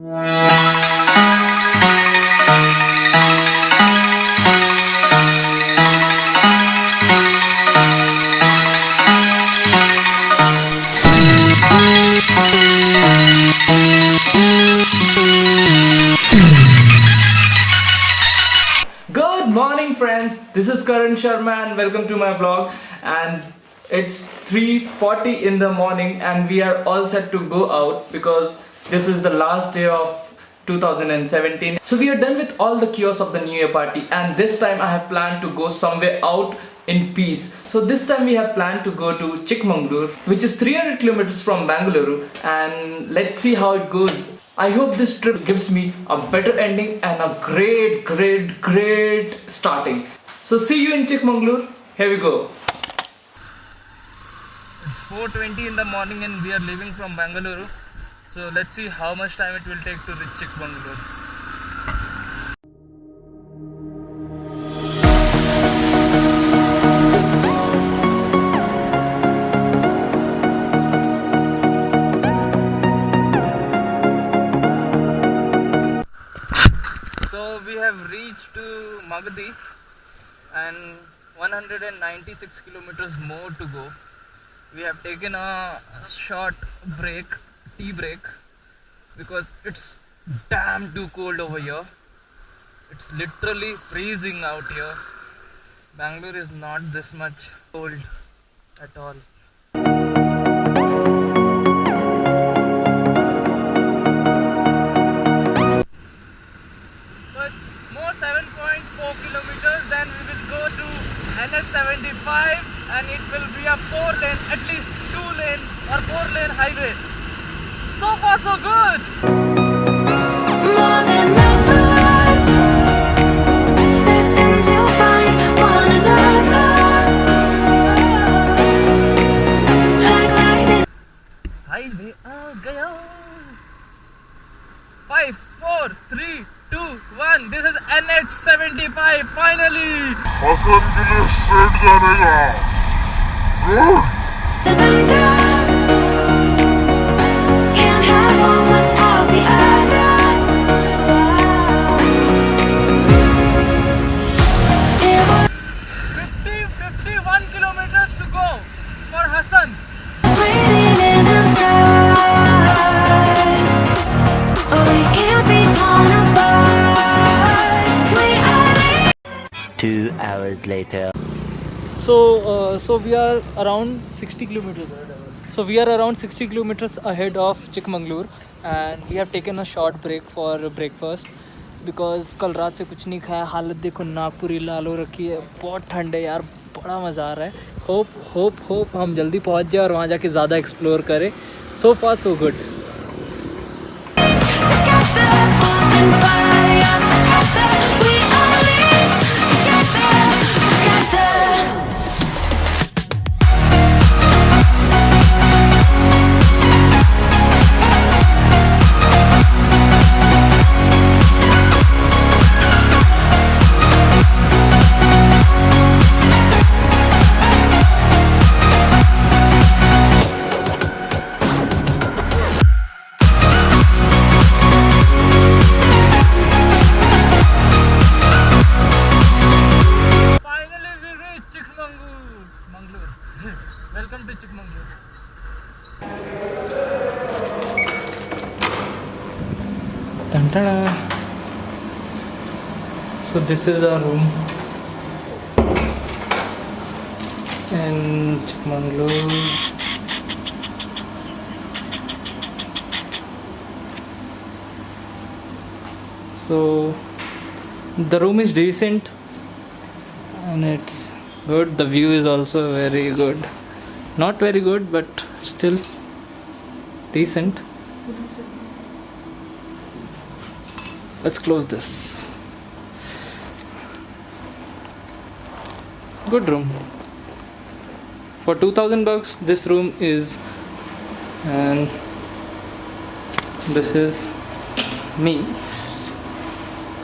Good morning friends, this is Karan Sharma and welcome to my vlog. And it's 3:40 in the morning and we are all set to go out because this is the last day of 2017. So we are done with all the chaos of the New Year party and this time I have planned to go somewhere out in peace. So this time we have planned to go to Chikmagalur, which is 300 kilometers from Bangalore, and let's see how it goes. I hope this trip gives me a better ending and a great starting. So see you in Chikmagalur. Here we go. It's 4:20 in the morning and we are leaving from Bangalore. So let's see how much time it will take to reach Chikmagalur. We have reached to Magadi and 196 kilometers more to go. We have taken a short break, tea break, because it's damn too cold over here. It's literally freezing out here. Bangalore is not this much cold at all. Kilometers, then we will go to NS75 and it will be a 4-lane, at least 2-lane or 4-lane highway. So far so good. More than lovers, destined to find one another. Highway aa gaya. 5, 4, 3, 2, 1. This is NH75 finally. Hasan के लिए straight जाने का. Good. Can't have one without the other. 51 kilometers to go for Hassan. Waiting in the stars. Oh, we can't be torn apart. 2 hours later. So we are around 60 kilometers. So we are around 60 kilometers ahead of Chikmagalur and we have taken a short break for breakfast because कल रात से कुछ नहीं खाया. हालत देखो नाक पूरी लाल हो रखी है. बहुत ठंड है यार, बड़ा मज़ा आ रहा है. होप हम जल्दी पहुंच जाए और वहाँ जाके ज़्यादा एक्सप्लोर करें. So far so good. Welcome to Chikmagalur. Ta-da. So this is our room in Chikmagalur. So the room is decent and it's good. The view is also very good. Not very good, but still decent. Let's close this. Good room. For 2,000 bucks, this room is, and this is me.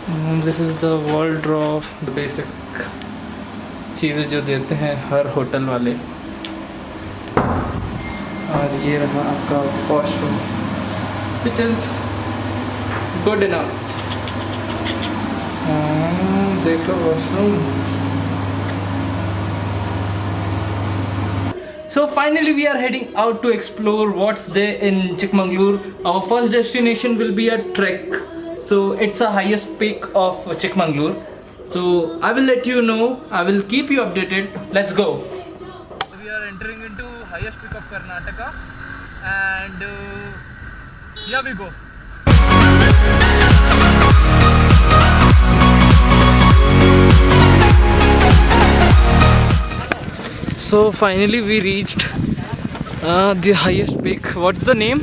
And this is the wardrobe, the basic चीज़ें जो देते हैं हर hotel वाले. और ये रहा आपका washroom, which is Good enough. Dekho washroom. So finally we are heading out to explore what's there in Chikmagalur. Our first destination will be a trek. So it's the highest peak of Chikmagalur. So I will let you know. I will keep you updated. Let's go. We are entering into highest peak of Karnataka, and here we go. So finally we reached the highest peak. What's the name?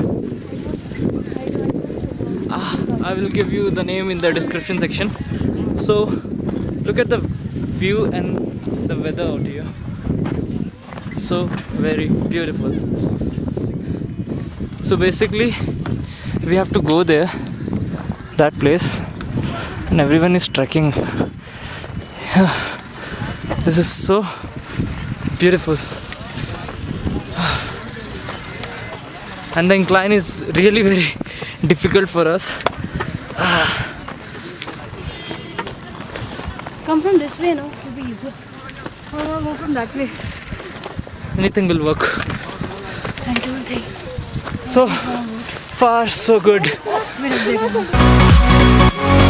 I will give you the name in the description section. So look at the view and the weather out here. So very beautiful. So basically we have to go there, that place, and everyone is trekking. Yeah. This is so beautiful, and the incline is really very difficult for us. Come from this way, no? It'll be easier. Or go from that way. Anything will work. I don't think. So far so good. We'll update you.